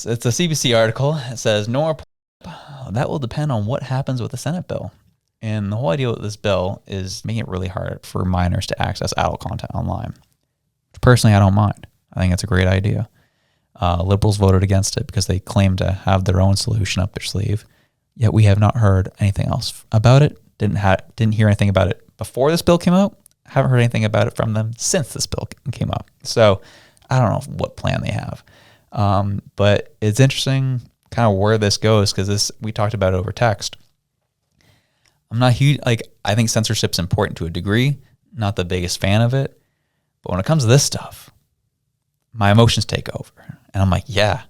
It's a CBC article. It says, no more that will depend on what happens with the Senate bill. And the whole idea with this bill is making it really hard for minors to access adult content online. Personally, I don't mind. I think it's a great idea. Liberals voted against it because they claim to have their own solution up their sleeve. Yet we have not heard anything else about it. Didn't hear anything about it before this bill came out. Haven't heard anything about it from them since this bill came up. So I don't know what plan they have. But it's interesting kind of where this goes, because we talked about it over text. I'm not huge, I think censorship's important to a degree, not the biggest fan of it. But when it comes to this stuff, my emotions take over. And I'm like, yeah,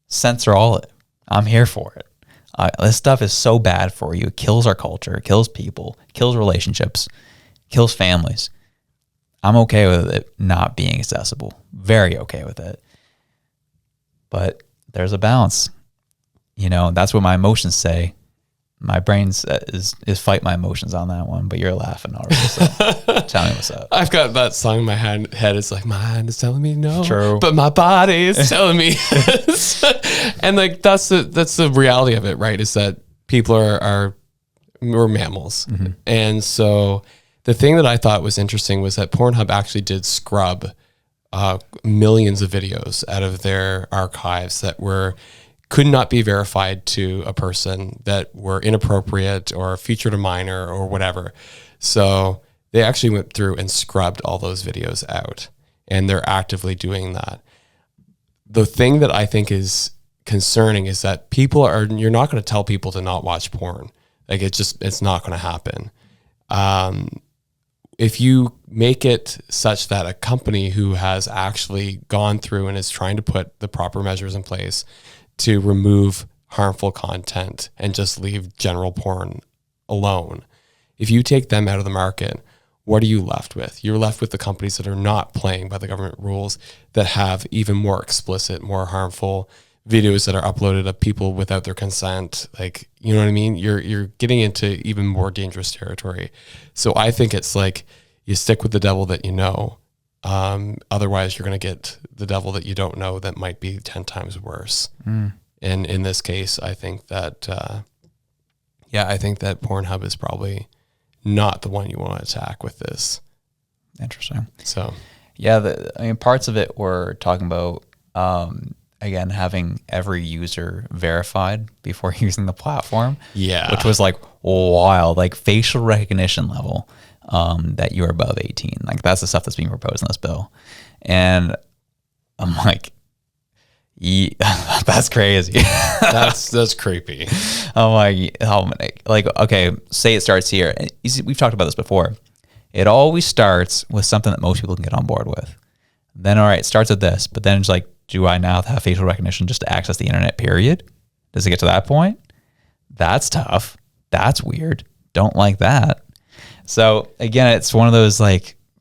censor all of it. I'm here for it. This stuff is so bad for you. It kills our culture, it kills people, it kills relationships, it kills families. I'm okay with it not being accessible. Very okay with it. But there's a balance. That's what my emotions say. My brain is fight my emotions on that one, but you're laughing already. So tell me what's up. I've got that song in my head. It's like, my mind is telling me no, True, but my body is telling me yes. And that's the reality of it, right? Is that people we're mammals. Mm-hmm. And so the thing that I thought was interesting was that Pornhub actually did scrub millions of videos out of their archives that could not be verified to a person, that were inappropriate or featured a minor or whatever. So they actually went through and scrubbed all those videos out, and they're actively doing that. The thing that I think is concerning is that you're not going to tell people to not watch porn. It's not going to happen. If you make it such that a company who has actually gone through and is trying to put the proper measures in place to remove harmful content and just leave general porn alone, if you take them out of the market, what are you left with? You're left with the companies that are not playing by the government rules, that have even more explicit, more harmful videos that are uploaded of people without their consent. You know what I mean? You're getting into even more dangerous territory. So I think it's like, you stick with the devil that you know. Otherwise, you're going to get the devil that you don't know that might be 10 times worse. Mm. And in this case, I think that Pornhub is probably not the one you want to attack with this. Interesting. So, yeah, parts of it were talking about, again, having every user verified before using the platform. Yeah. Which was wild, facial recognition level. That you're above 18. That's the stuff that's being proposed in this bill. And I'm like, that's crazy. that's creepy. I'm like, okay, say it starts here. You see, we've talked about this before. It always starts with something that most people can get on board with. Then, all right, it starts with this, but then it's like, do I now have facial recognition just to access the internet, period? Does it get to that point? That's tough. That's weird. Don't like that. So again, it's one of those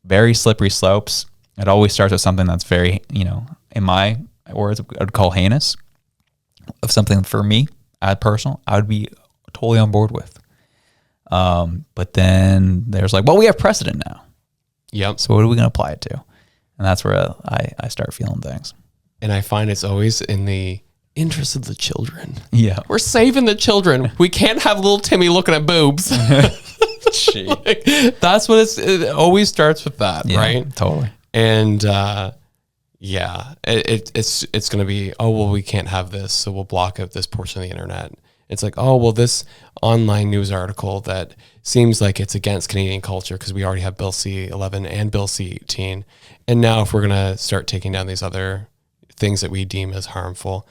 very slippery slopes. It always starts with something that's very, in my words, I'd call heinous, of something for me, I would be totally on board with. But then there's we have precedent now. Yep. So what are we going to apply it to? And that's where I start feeling things. And I find it's always in the interest of the children. Yeah. We're saving the children. We can't have little Timmy looking at boobs. That's what it always starts with that, right? Totally. And it's going to be, we can't have this, so we'll block out this portion of the internet. It's like, this online news article that seems like it's against Canadian culture because we already have Bill C-11 and Bill C-18. And now if we're going to start taking down these other things that we deem as harmful,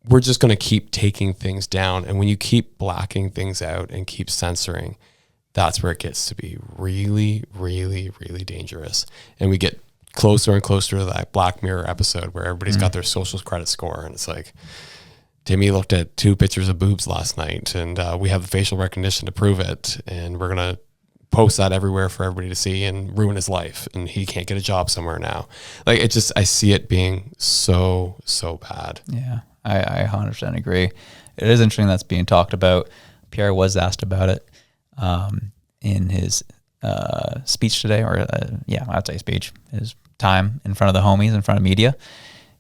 we're just going to keep taking things down. And when you keep blacking things out and keep censoring, that's where it gets to be really, really, really dangerous. And we get closer and closer to that Black Mirror episode where everybody's got their social credit score. And it's like, Timmy looked at 2 pictures of boobs last night, and we have the facial recognition to prove it. And we're going to post that everywhere for everybody to see and ruin his life. And he can't get a job somewhere now. I see it being so, so bad. Yeah. I 100% agree. It is interesting that's being talked about. Pierre was asked about it in his speech today, or I'd say speech, his time in front of the homies, in front of media.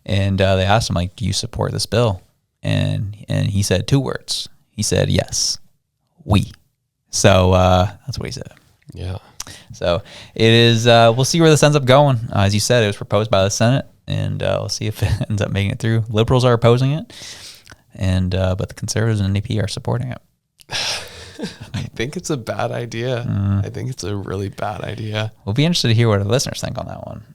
And they asked him, like, do you support this bill? And he said 2 words. He said, yes, we. So that's what he said. Yeah. So it is, we'll see where this ends up going. As you said, it was proposed by the Senate, and we'll see if it ends up making it through. Liberals are opposing it, and but the conservatives and NDP are supporting it. I think it's a bad idea. I think it's a really bad idea. We'll be interested to hear what our listeners think on that one.